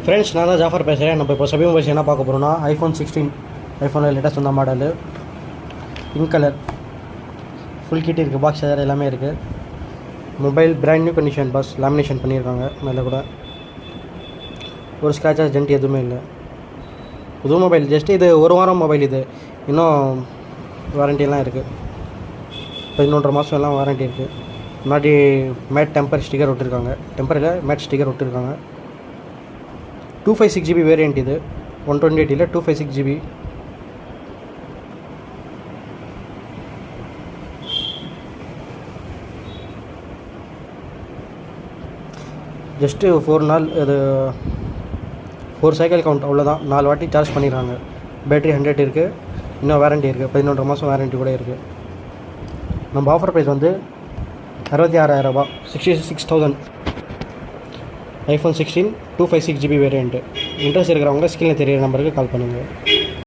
Friends, நான் தான் ஜாஃபர் பேசுகிறேன். நம்ம இப்போ சபி மொபைல்ஸ் என்ன பார்க்க போகிறோம்னா iPhone 16. ஐஃபோனில் லேட்டஸ்ட் வந்த model, pink colour, full kit இருக்குது, பாக்ஸ் சார்ஜர் எல்லாமே இருக்குது. மொபைல் பிராண்ட் நியூ கண்டிஷன், பாஸ் லேமினேஷன் பண்ணியிருக்காங்க. மேலே கூட ஒரு ஸ்க்ராச்சஸ் ஜென்ட் எதுவுமே இல்லை. புது மொபைல், ஜஸ்ட் இது ஒரு வாரம் மொபைல். இது இன்னும் வாரண்டியெல்லாம் இருக்குது. 11.5 மாதம் எல்லாம் வாரண்ட்டி இருக்குது. முன்னாடி மேட் டெம்பர் ஸ்டிக்கர் விட்டுருக்காங்க. டெம்பரில் மேட் ஸ்டிக்கர் விட்டுருக்காங்க. 256 GB வேரியண்ட். இது 128 இல்லை, 256 GB. ஜஸ்ட்டு 4 நாள், இது 4 சைக்கிள் கவுண்ட், அவ்வளோதான். 4 வாட்டி சார்ஜ் பண்ணிடுறாங்க. பேட்டரி 100 இருக்குது. இன்னும் வாரண்ட்டி இருக்குது. 11.5 மாதம் வாரண்ட்டி கூட இருக்குது. நம்ம ஆஃபர் ப்ரைஸ் வந்து 66,000 ரூபா, 66,000. iPhone 16 256 GB variant. இன்ட்ரெஸ்ட் இருக்கிறவங்க ஸ்க்ரீனில் தெரியிற நம்பருக்கு கால் பண்ணுங்கள்.